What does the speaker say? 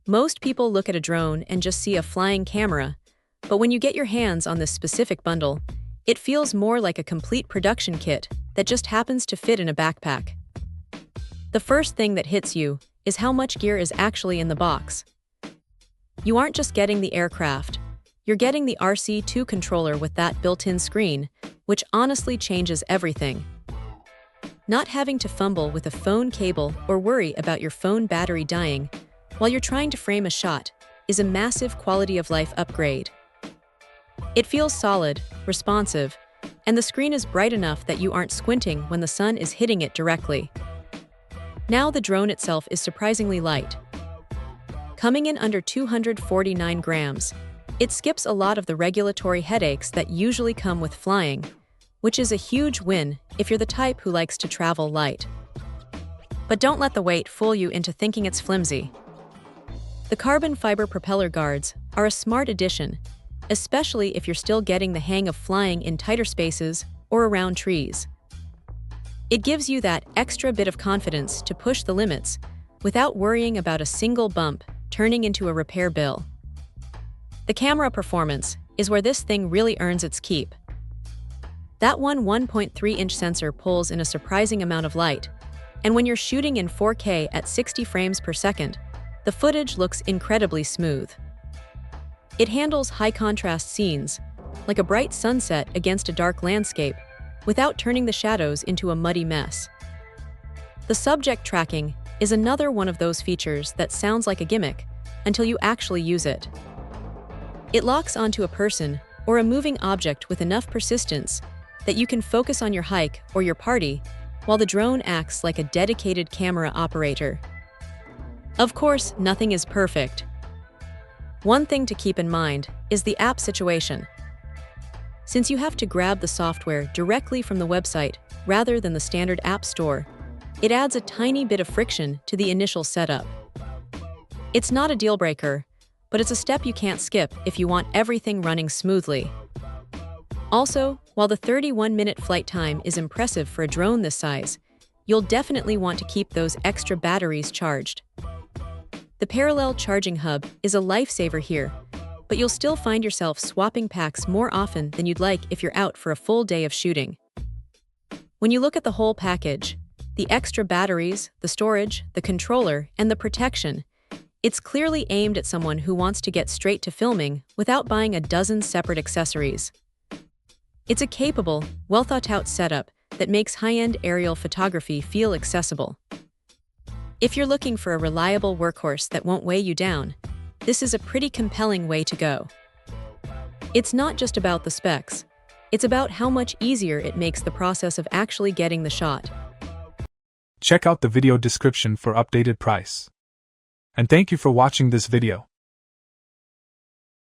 Most people look at a drone and just see a flying camera, but when you get your hands on this specific bundle, it feels more like a complete production kit that just happens to fit in a backpack. The first thing that hits you is how much gear is actually in the box. You aren't just getting the aircraft, you're getting the RC2 controller with that built-in screen, which honestly changes everything. Not having to fumble with a phone cable or worry about your phone battery dying while you're trying to frame a shot is a massive quality-of-life upgrade. It feels solid, responsive, and the screen is bright enough that you aren't squinting when the sun is hitting it directly. Now the drone itself is surprisingly light. Coming in under 249 grams, it skips a lot of the regulatory headaches that usually come with flying, which is a huge win if you're the type who likes to travel light. But don't let the weight fool you into thinking it's flimsy. The carbon fiber propeller guards are a smart addition, especially if you're still getting the hang of flying in tighter spaces or around trees. It gives you that extra bit of confidence to push the limits without worrying about a single bump turning into a repair bill. The camera performance is where this thing really earns its keep. That 1.3-inch sensor pulls in a surprising amount of light, and when you're shooting in 4K at 60 frames per second, the footage looks incredibly smooth. It handles high-contrast scenes, like a bright sunset against a dark landscape, without turning the shadows into a muddy mess. The subject tracking is another one of those features that sounds like a gimmick until you actually use it. It locks onto a person or a moving object with enough persistence that you can focus on your hike or your party while the drone acts like a dedicated camera operator. Of course, nothing is perfect. One thing to keep in mind is the app situation. Since you have to grab the software directly from the website rather than the standard app store, it adds a tiny bit of friction to the initial setup. It's not a deal breaker, but it's a step you can't skip if you want everything running smoothly. Also, while the 31-minute flight time is impressive for a drone this size, you'll definitely want to keep those extra batteries charged. The parallel charging hub is a lifesaver here, but you'll still find yourself swapping packs more often than you'd like if you're out for a full day of shooting. When you look at the whole package, the extra batteries, the storage, the controller, and the protection, it's clearly aimed at someone who wants to get straight to filming without buying a dozen separate accessories. It's a capable, well-thought-out setup that makes high-end aerial photography feel accessible. If you're looking for a reliable workhorse that won't weigh you down, this is a pretty compelling way to go. It's not just about the specs, it's about how much easier it makes the process of actually getting the shot. Check out the video description for updated price. And thank you for watching this video.